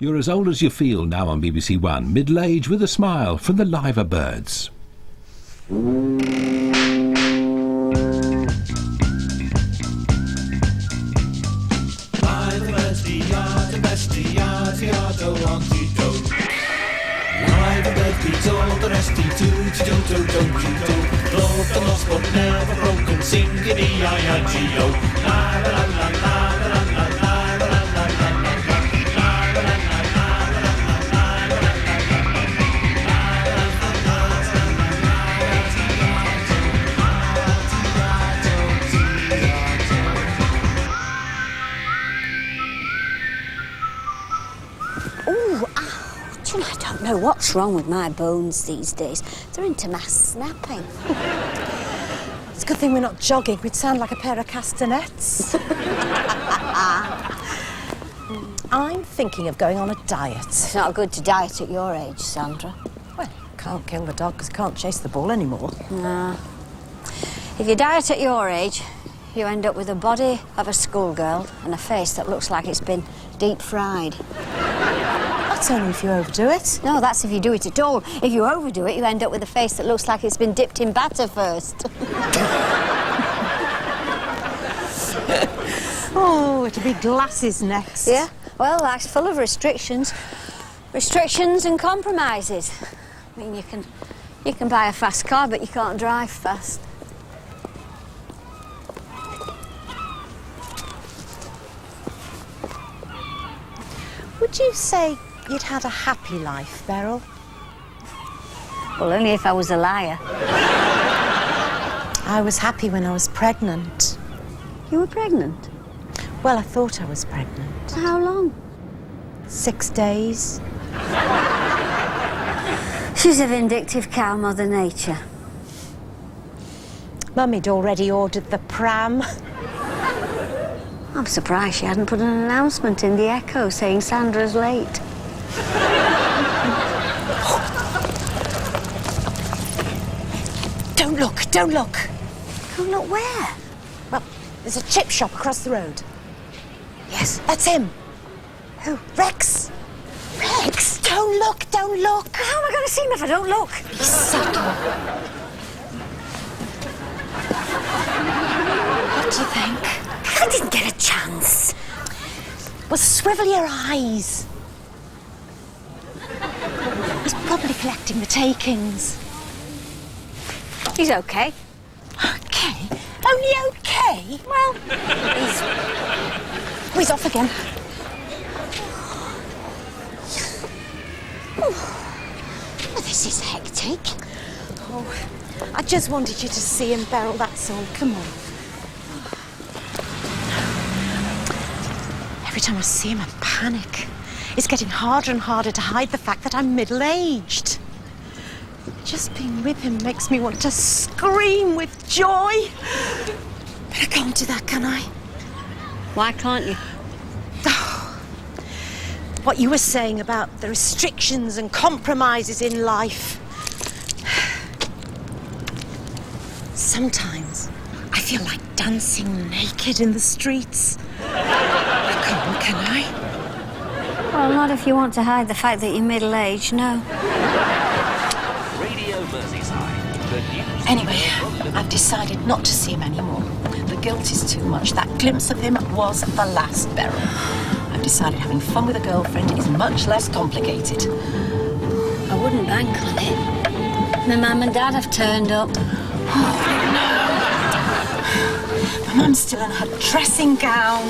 You're as old as you feel now on BBC One. Middle age with a smile from the Liver Birds. Broken lost but never broken, singing E-I-I-G-O. La la la la la la la la la I don't know what's wrong with my bones these days. They're into mass snapping. It's a good thing we're not jogging. We'd sound like a pair of castanets. I'm thinking of going on a diet. It's not good to diet at your age, Sandra. Well, can't kill the dog because I can't chase the ball anymore. No. If you diet at your age, you end up with a body of a schoolgirl and a face that looks like it's been deep fried. That's only if you overdo it. No, that's if you do it at all. If you overdo it, you end up with a face that looks like it's been dipped in batter first. Oh, it'll be glasses next. Yeah? Well, life's full of restrictions. Restrictions and compromises. I mean, you can buy a fast car, but you can't drive fast. Would you say you'd had a happy life, Beryl? Well, only if I was a liar. I was happy when I was pregnant. You were pregnant? Well, I thought I was pregnant. For how long? 6 days. She's a vindictive cow, Mother Nature. Mummy'd already ordered the pram. I'm surprised she hadn't put an announcement in the Echo saying Sandra's late. Don't look, don't look. Don't look where? Well, there's a chip shop across the road. Yes. That's him. Who? Rex. Rex, don't look, don't look. How am I going to see him if I don't look? Be subtle. What do you think? I didn't get a chance. Well, swivel your eyes. He's probably collecting the takings. He's okay. Okay? Only okay? Well, he's off again. well, this is hectic. Oh, I just wanted you to see him, Beryl, that's all. Come on. Every time I see him, I panic. It's getting harder and harder to hide the fact that I'm middle-aged. Just being with him makes me want to scream with joy. But I can't do that, can I? Why can't you? Oh, what you were saying about the restrictions and compromises in life. Sometimes I feel like dancing naked in the streets. I can't, can I? Well, not if you want to hide the fact that you're middle-aged, no. Radio Merseyside. The news. Anyway, I've decided not to see him anymore. The guilt is too much. That glimpse of him was the last, Beryl. I've decided having fun with a girlfriend is much less complicated. I wouldn't bank on it. My mum and dad have turned up. Oh, no. My mum's still in her dressing gown.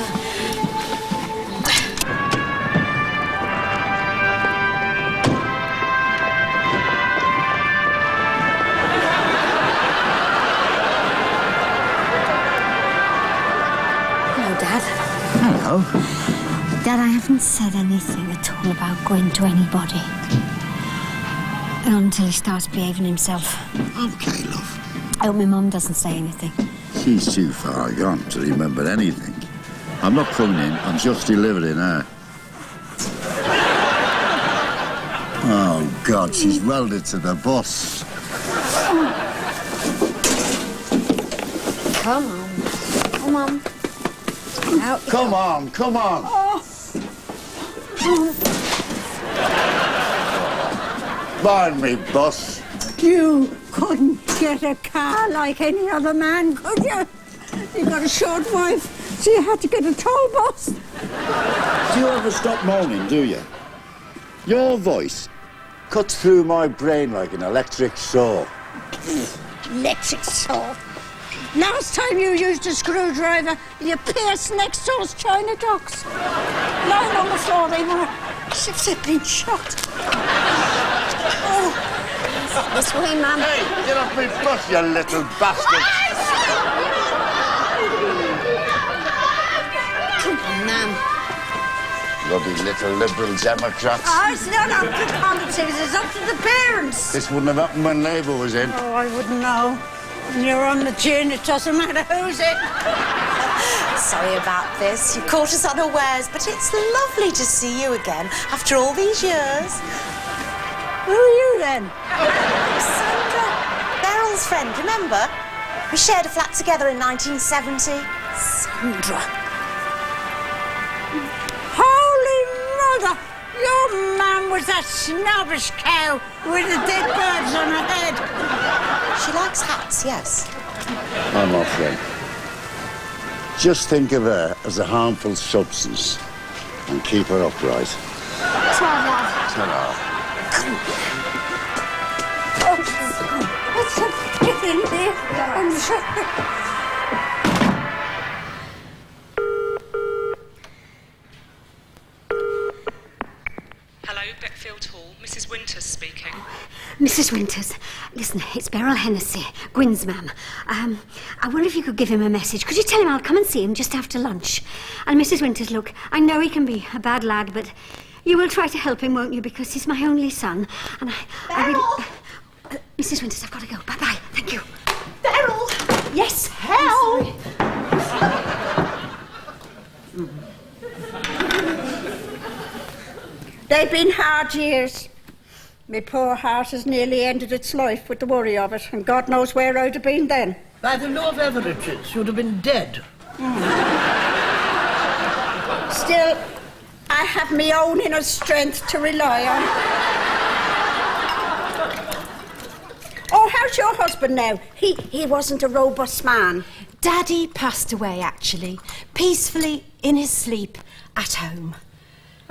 Hello. Dad, I haven't said anything at all about going to anybody. Until he starts behaving himself. Okay, love. I hope my mum doesn't say anything. She's too far gone to remember anything. I'm not coming in, I'm just delivering her. Oh, God, she's welded to the bus. Come on. Come on. Out Come on, come on. Oh. Mind me, boss. You couldn't get a car like any other man, could you? You got a short wife, so you had to get a toll bus. Do you ever stop moaning, do you? Your voice cuts through my brain like an electric saw. Electric saw. Last time you used a screwdriver, you pierced next door's china dogs. Lying on the floor they were, as if they'd been shot. Oh. This way, Mum. Hey, get off me bus, you little bastard! Come on, Mum. Bloody little Liberal Democrats. Oh, it's not up to politics, it's up to the parents. This wouldn't have happened when Labour was in. Oh, I wouldn't know. When you're on the gin, it doesn't matter who's it. Sorry about this. You caught us unawares, but it's lovely to see you again after all these years. Who are you then? Sandra, Beryl's friend, remember? We shared a flat together in 1970. Sandra. Holy mother! Your mum was that snobbish cow with the dead birds on her head. She likes hats, yes. I'm off then. Just think of her as a harmful substance and keep her upright. Ta-ra. What's a bit in there? Hello, Beckfield Hall. Mrs. Winters speaking. Mrs. Winters, listen, it's Beryl Hennessy, Gwyn's mum. I wonder if you could give him a message. Could you tell him I'll come and see him just after lunch? And Mrs. Winters, look, I know he can be a bad lad, but you will try to help him, won't you? Because he's my only son. And I will... Mrs. Winters, I've got to go. Bye-bye. Thank you. Beryl! Yes, Help! They've been hard years. My poor heart has nearly ended its life with the worry of it, and God knows where I'd have been then. By the law of averages, you'd have been dead. Still, I have my own inner strength to rely on. Oh, how's your husband now? He wasn't a robust man. Daddy passed away, actually, peacefully in his sleep at home.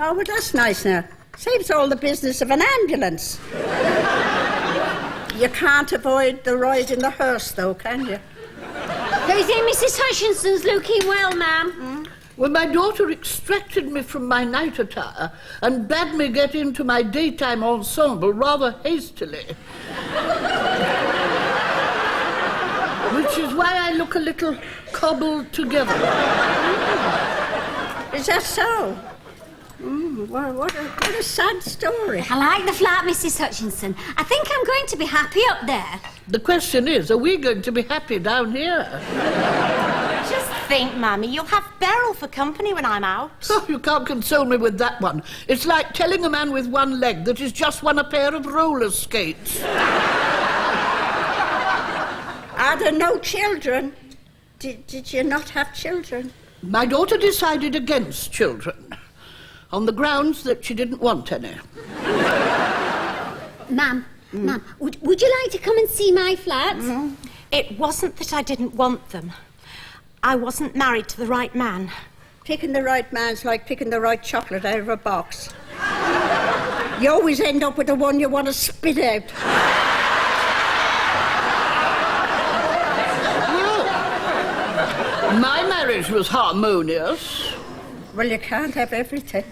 Oh, well, that's nice now. Saves all the business of an ambulance. You can't avoid the ride in the hearse, though, can you? Do you think Mrs. Hutchinson's looking well, ma'am? Well, my daughter extracted me from my night attire and bade me get into my daytime ensemble rather hastily. Which is why I look a little cobbled together. Is that so? Well, what a sad story. I like the flat, Mrs. Hutchinson. I think I'm going to be happy up there. The question is, are we going to be happy down here? Just think, Mammy, you'll have Beryl for company when I'm out. Oh, you can't console me with that one. It's like telling a man with one leg that he's just won a pair of roller skates. Are there no children? Did you not have children? My daughter decided against children on the grounds that she didn't want any. Ma'am, would you like to come and see my flat? It wasn't that I didn't want them. I wasn't married to the right man. Picking the right man's like picking the right chocolate out of a box. You always end up with the one you want to spit out. My marriage was harmonious. Well, you can't have everything.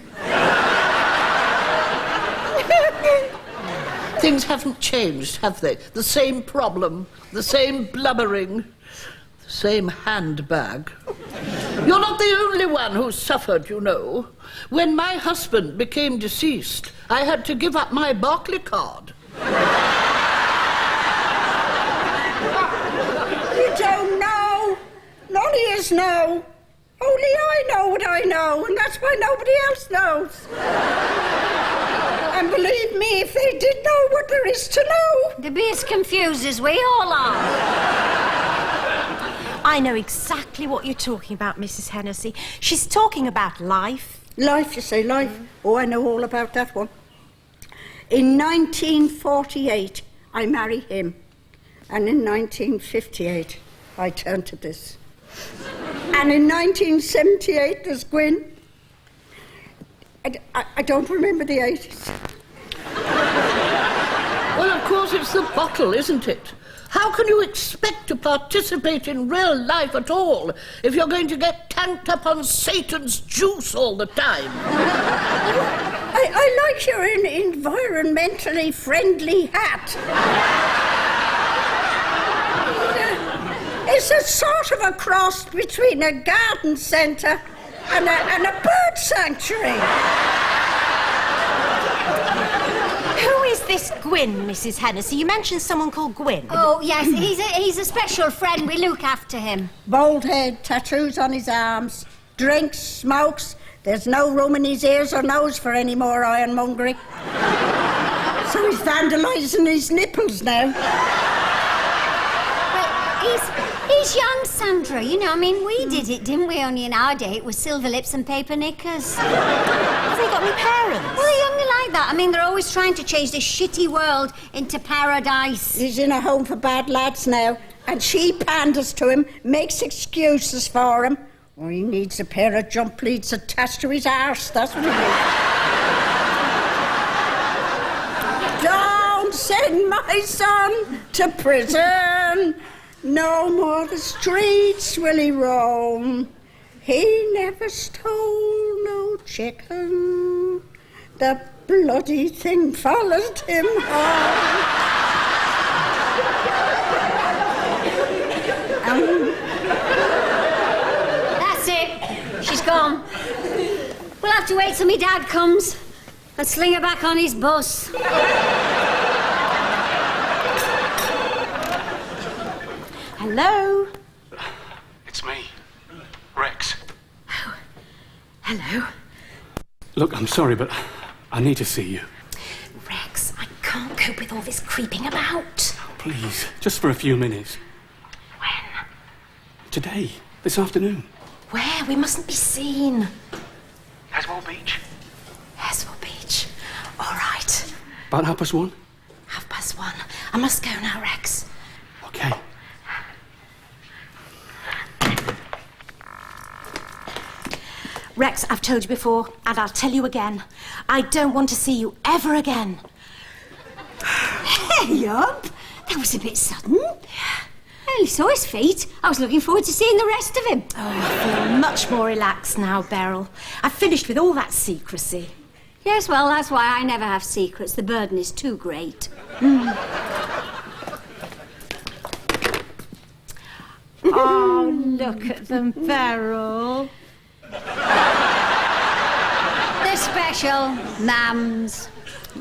Things haven't changed, have they? The same problem, the same blubbering, the same handbag. You're not the only one who suffered, you know. When my husband became deceased, I had to give up my Barclay card. You don't know. None of yous know. Only I know what I know, and that's why nobody else knows. And believe me, if they did know what there is to know... They'd be as confused as we all are. I know exactly what you're talking about, Mrs. Hennessy. She's talking about life. Life, you say, life. Oh, I know all about that one. In 1948, I marry him. And in 1958, I turn to this. And in 1978, there's Gwyn. I don't remember the 80s. Well, of course, it's the bottle, isn't it? How can you expect to participate in real life at all if you're going to get tanked up on Satan's juice all the time? I like your environmentally friendly hat. It's a sort of a cross between a garden centre and a bird sanctuary. Who is this Gwyn, Mrs. Hennessy? You mentioned someone called Gwyn. Oh, yes, he's a special friend. We look after him. Bald head, tattoos on his arms, drinks, smokes. There's no room in his ears or nose for any more ironmongery. So he's vandalising his nipples now. He's young, Sandra. You know, I mean, we did it, didn't we? Only in our day, it was silver lips and paper knickers. Have they got any parents? Well, they're only like that. I mean, they're always trying to change this shitty world into paradise. He's in a home for bad lads now, and she panders to him, makes excuses for him. Well, he needs a pair of jump leads attached to his arse, that's what he needs. Don't send my son to prison. No more the streets will he roam. He never stole no chicken. The bloody thing followed him home. That's it. She's gone. We'll have to wait till my dad comes and sling her back on his bus. Hello? It's me, Rex. Oh, hello. Look, I'm sorry, but I need to see you. Rex, I can't cope with all this creeping about. Oh, please, just for a few minutes. When? Today, this afternoon. Where? We mustn't be seen. Haswell Beach. Haswell Beach. All right. About 1:30? 1:30. I must go now, Rex. Okay. Rex, I've told you before, and I'll tell you again. I don't want to see you ever again. Hey, up! That was a bit sudden. I only saw his feet. I was looking forward to seeing the rest of him. Oh, I feel much more relaxed now, Beryl. I've finished with all that secrecy. Yes, well, that's why I never have secrets. The burden is too great. Oh, look at them, Beryl. They're special, ma'ams.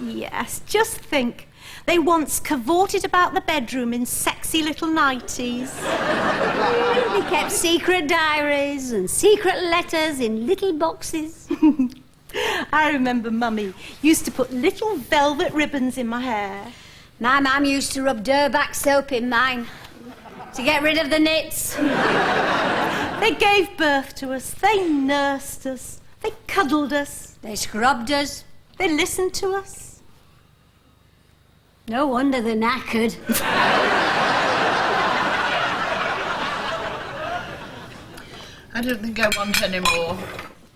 Yes, just think. They once cavorted about the bedroom in sexy little nighties. They kept secret diaries and secret letters in little boxes. I remember Mummy used to put little velvet ribbons in my hair. My mum used to rub Durback soap in mine to get rid of the nits. They gave birth to us. They nursed us. They cuddled us. They scrubbed us. They listened to us. No wonder they're knackered. I don't think I want any more.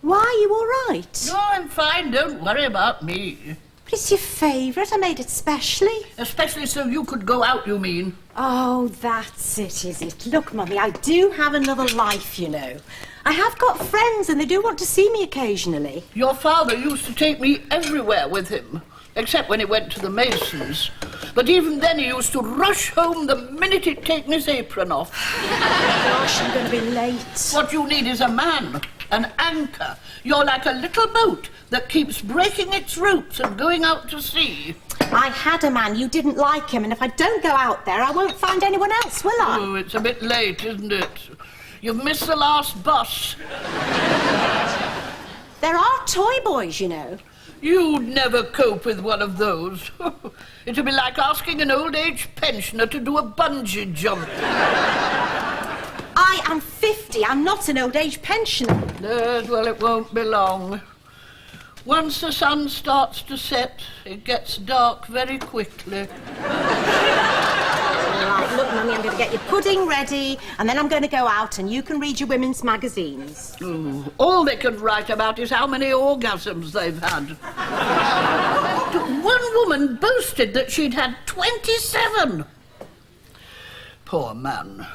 Why, are you all right? No, I'm fine. Don't worry about me. But it's your favourite. I made it specially. Especially so you could go out, you mean? Oh, that's it, is it? Look, Mummy, I do have another life, you know. I have got friends and they do want to see me occasionally. Your father used to take me everywhere with him, except when he went to the Masons. But even then he used to rush home the minute he'd taken his apron off. Gosh, I'm going to be late. What you need is a man, an anchor. You're like a little boat that keeps breaking its roots and going out to sea. I had a man. You didn't like him, and if I don't go out there, I won't find anyone else, will I? Oh, it's a bit late, isn't it? You've missed the last bus. There are toy boys, you know. You'd never cope with one of those. It'd be like asking an old-age pensioner to do a bungee jump. I am 50. I'm not an old-age pensioner. Yes, well, it won't be long. Once the sun starts to set, it gets dark very quickly. Right, look, Mummy, I'm going to get your pudding ready, and then I'm going to go out and you can read your women's magazines. Oh, all they can write about is how many orgasms they've had. One woman boasted that she'd had 27. Poor man.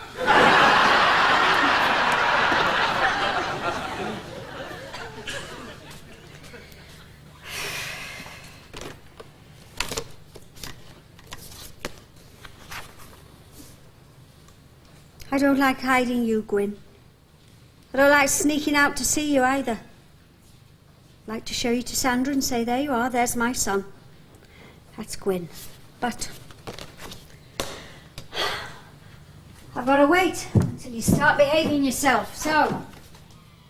I don't like hiding you, Gwyn. I don't like sneaking out to see you either. I'd like to show you to Sandra and say, there you are, there's my son. That's Gwyn. But I've got to wait until you start behaving yourself. So,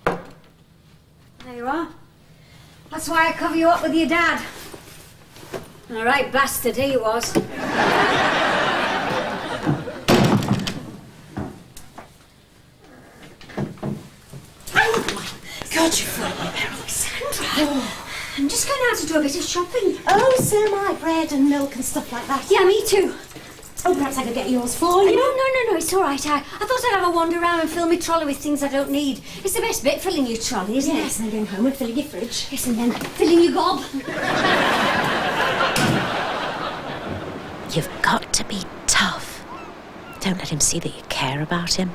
there you are. That's why I cover you up with your dad. And a right bastard he was. God, you're funny, Beryl. Sandra, I'm just going out to do a bit of shopping. Oh, so am I. Bread and milk and stuff like that. Yeah, me too. Oh, perhaps I could get yours for you. No, it's all right. I thought I'd have a wander around and fill my trolley with things I don't need. It's the best bit, filling your trolley, isn't it? Yes, and then going home and filling your fridge. Yes, and then filling your gob. You've got to be tough. Don't let him see that you care about him.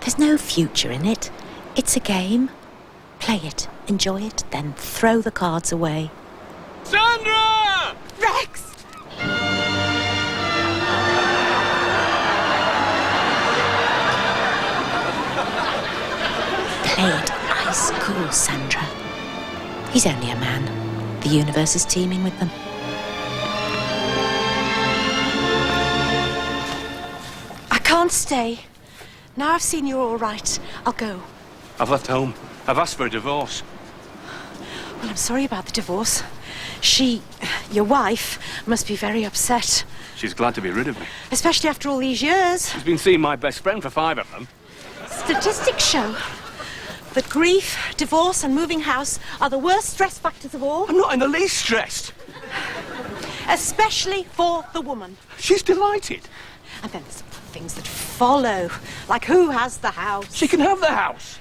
There's no future in it. It's a game. Play it, enjoy it, then throw the cards away. Sandra! Rex! Play it ice cool, Sandra. He's only a man. The universe is teeming with them. I can't stay. Now I've seen you're all right, I'll go. I've left home. I've asked for a divorce. Well, I'm sorry about the divorce. Your wife, must be very upset. She's glad to be rid of me. Especially after all these years. She's been seeing my best friend for 5 of them. Statistics show that grief, divorce and moving house are the worst stress factors of all. I'm not in the least stressed. Especially for the woman. She's delighted. And then there's things that follow, like who has the house? She can have the house.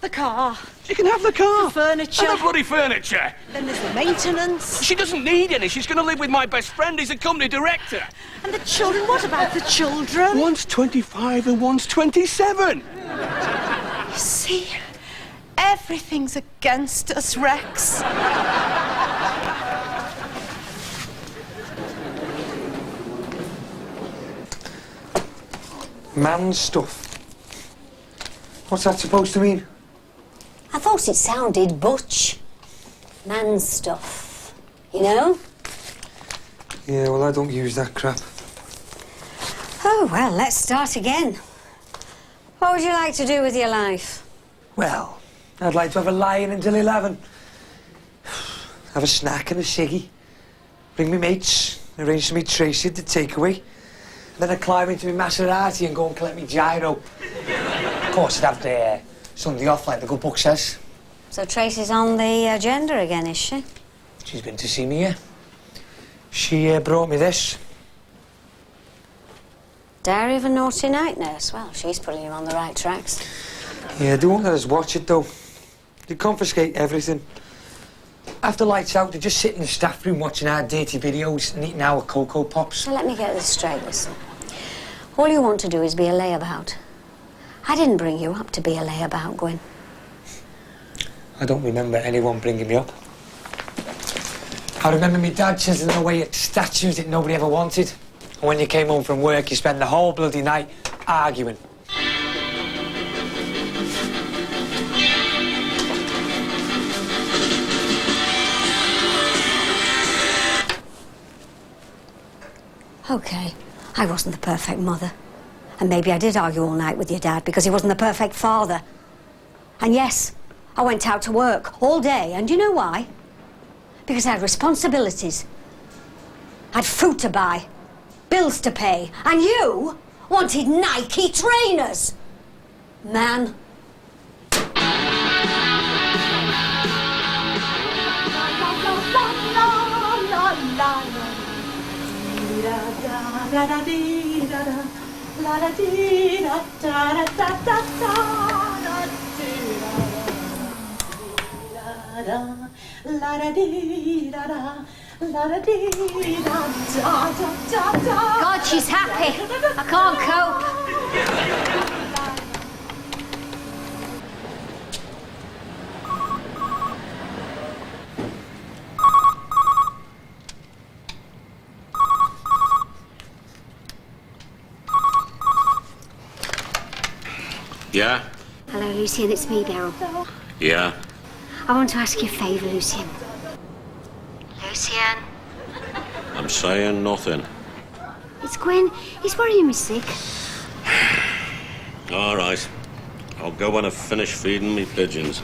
The car. She can have the car. The furniture. And the bloody furniture. Then there's the maintenance. She doesn't need any. She's going to live with my best friend. He's a company director. And the children? What about the children? One's 25 and one's 27. You see, everything's against us, Rex. Man stuff. What's that supposed to mean? I thought it sounded butch. Man stuff. You know? Yeah, well, I don't use that crap. Oh, well, let's start again. What would you like to do with your life? Well, I'd like to have a lie-in until 11. Have a snack and a ciggy. Bring me mates. Arrange to meet Tracy at the takeaway. Then I'd climb into my Maserati and go and collect me gyro. Of course, I'd have the Sunday off, like the good book says. So Tracy's on the agenda again, is she? She's been to see me, yeah. She brought me this. Diary of a Naughty Night Nurse. Well, she's putting you on the right tracks. Yeah, they won't let us watch it, though. They confiscate everything. After lights out, they just sit in the staff room watching our dirty videos and eating our Cocoa Pops. Now, let me get this straight, listen. All you want to do is be a layabout. I didn't bring you up to be a layabout, Gwyn. I don't remember anyone bringing me up. I remember my dad chiseling away at statues that nobody ever wanted. And when you came home from work, you spent the whole bloody night arguing. OK, I wasn't the perfect mother. And maybe I did argue all night with your dad because he wasn't the perfect father. And yes, I went out to work all day. And do you know why? Because I had responsibilities. I had food to buy, bills to pay. And you wanted Nike trainers. Man. God, she's happy. I can't cope. Yeah? Hello, Lucian, it's me, Beryl. Yeah? I want to ask you a favour, Lucian. Lucian? I'm saying nothing. It's Gwen. He's worrying me sick. All right. I'll go when I've finished feeding me pigeons.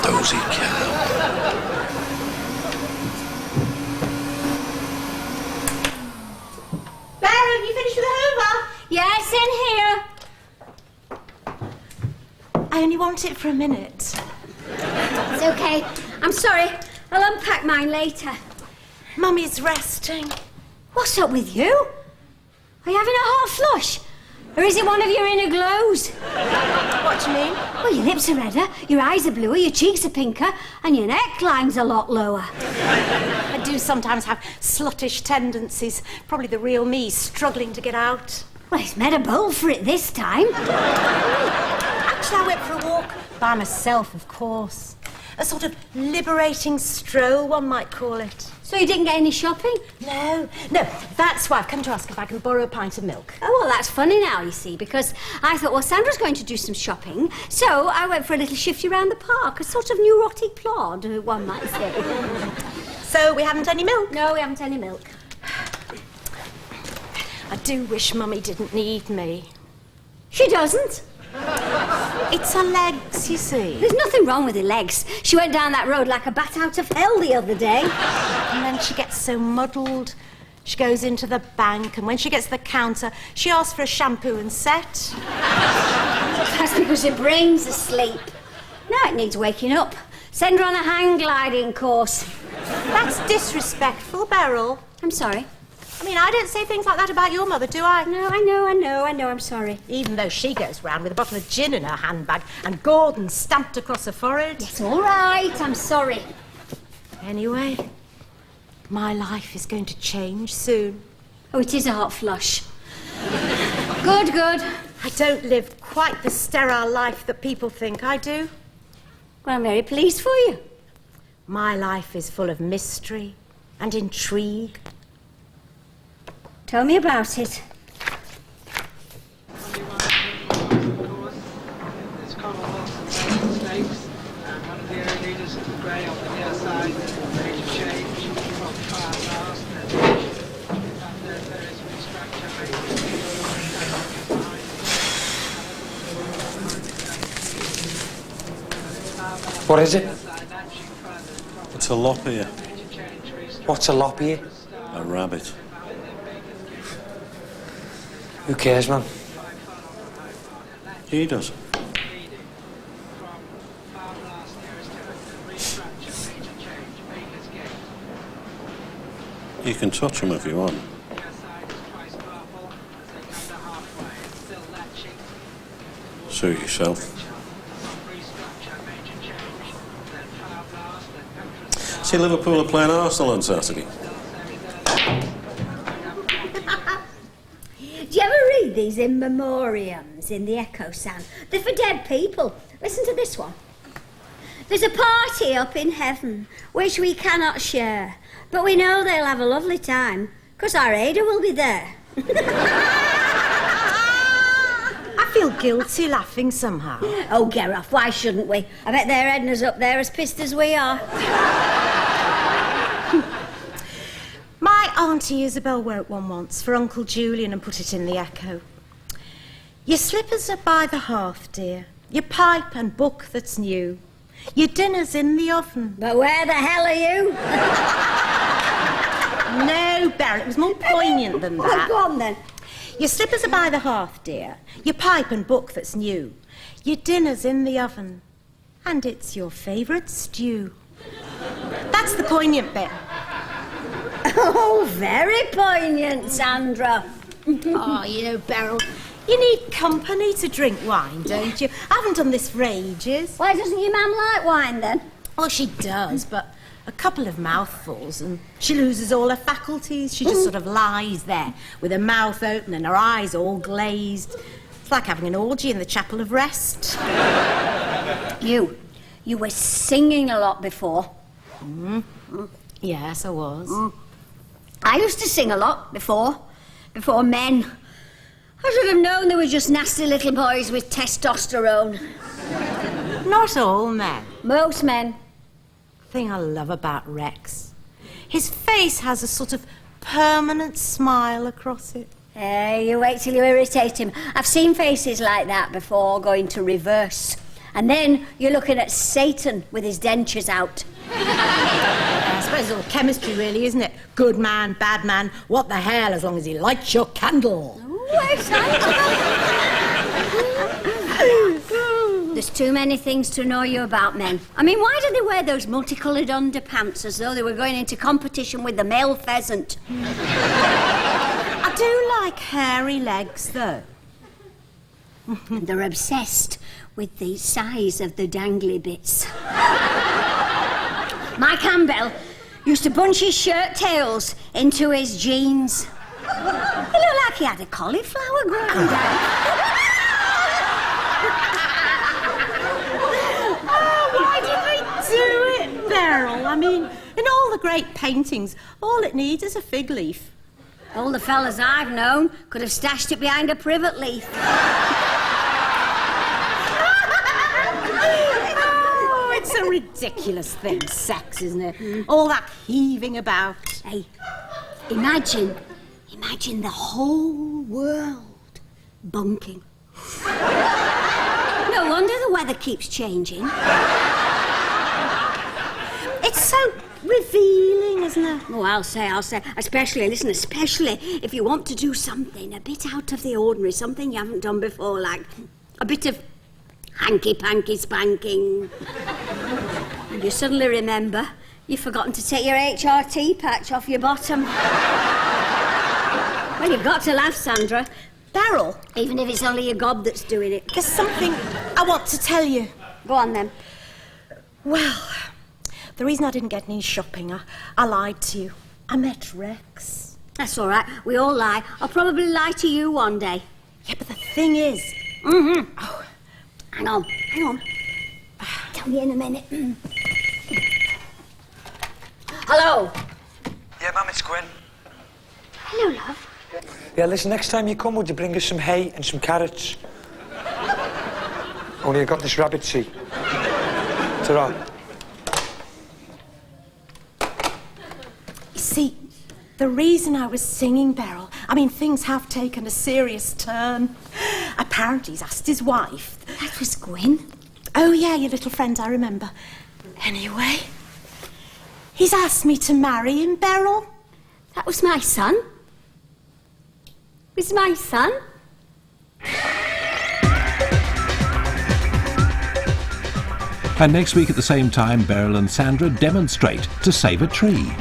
Dozy cow. Baron, you finished with the Hoover? Yes, in here. I only want it for a minute. It's okay. I'm sorry. I'll unpack mine later. Mummy's resting. What's up with you? Are you having a hot flush? Or is it one of your inner glows? What do you mean? Well, your lips are redder, your eyes are bluer, your cheeks are pinker, and your neckline's a lot lower. I do sometimes have sluttish tendencies. Probably the real me struggling to get out. Well, he's made a bowl for it this time. Actually, I went for a walk by myself, of course. A sort of liberating stroll, one might call it. So you didn't get any shopping? No, that's why I've come to ask if I can borrow a pint of milk. Oh, well, that's funny now, you see, because I thought, well, Sandra's going to do some shopping, so I went for a little shifty around the park, a sort of neurotic plod, one might say. So we haven't any milk? No, we haven't any milk. I do wish Mummy didn't need me. She doesn't. It's her legs, you see. There's nothing wrong with her legs. She went down that road like a bat out of hell the other day. And then she gets so muddled. She goes into the bank, and when she gets to the counter, she asks for a shampoo and set. That's because her brain's asleep. Now it needs waking up. Send her on a hang gliding course. That's disrespectful, Beryl. I'm sorry. I mean, I don't say things like that about your mother, do I? No, I know, I'm sorry. Even though she goes round with a bottle of gin in her handbag and Gordon stamped across her forehead. It's all right, I'm sorry. Anyway, my life is going to change soon. Oh, it is a hot flush. Good. I don't live quite the sterile life that people think I do. Well, I'm very pleased for you. My life is full of mystery and intrigue. Tell me about it. What is it? It's a loppier. What's a loppier? A rabbit. Who cares, man? He does. You can touch him if you want. Suit yourself. See, Liverpool are playing Arsenal on Saturday. Do you ever read these in memoriams in the Echo Sound? They're for dead people. Listen to this one. There's a party up in heaven which we cannot share, but we know they'll have a lovely time because our Ada will be there. I feel guilty laughing somehow. Oh, get off. Why shouldn't we? I bet their Edna's up there as pissed as we are. My Auntie Isabel wrote one once for Uncle Julian and put it in the Echo. Your slippers are by the hearth, dear. Your pipe and book that's new. Your dinner's in the oven. But where the hell are you? No, Beryl, it was more poignant than that. Well, go on then. Your slippers are by the hearth, dear. Your pipe and book that's new. Your dinner's in the oven. And it's your favourite stew. That's the poignant bit. Oh, very poignant, Sandra. Oh, you know, Beryl, you need company to drink wine, don't you? I haven't done this for ages. Why doesn't your mum like wine, then? Well, she does, but a couple of mouthfuls and she loses all her faculties. She just sort of lies there with her mouth open and her eyes all glazed. It's like having an orgy in the chapel of rest. You were singing a lot before. Yes, I was. I used to sing a lot before men. I should have known they were just nasty little boys with testosterone. Not all men. Most men. The thing I love about Rex, his face has a sort of permanent smile across it. You wait till you irritate him. I've seen faces like that before going to reverse. And then you're looking at Satan with his dentures out. I suppose it's all chemistry, really, isn't it? Good man, bad man, what the hell, as long as he lights your candle. There's too many things to know you about men. I mean, why do they wear those multicoloured underpants as though they were going into competition with the male pheasant? I do like hairy legs, though. And they're obsessed with the size of the dangly bits. Mike Campbell used to bunch his shirt tails into his jeans. He looked like he had a cauliflower growing down. Why did they do it, Beryl? I mean, in all the great paintings, all it needs is a fig leaf. All the fellas I've known could have stashed it behind a privet leaf. It's a ridiculous thing, sex, isn't it? All that heaving about. Hey, imagine the whole world bunking. No wonder the weather keeps changing. It's so revealing, isn't it? Oh, I'll say. Especially if you want to do something a bit out of the ordinary, something you haven't done before, like a bit of hanky-panky spanking. And you suddenly remember you've forgotten to take your HRT patch off your bottom. Well, you've got to laugh, Sandra. Beryl, even if it's only your gob that's doing it. There's something I want to tell you. Go on, then. Well, the reason I didn't get any shopping, I lied to you. I met Rex. That's all right. We all lie. I'll probably lie to you one day. Yeah, but the thing is... Oh, hang on. Tell me in a minute. Hello? Yeah, Mum, it's Gwen. Hello, love. Yeah, listen, next time you come, would you bring us some hay and some carrots? Only I got this rabbit, see. Ta-ra. You see, the reason I was singing, Beryl, I mean, things have taken a serious turn. Apparently he's asked his wife. That was Gwen? Oh, yeah, your little friend, I remember. Anyway, he's asked me to marry him, Beryl. That was my son? Was my son? And next week at the same time, Beryl and Sandra demonstrate to save a tree.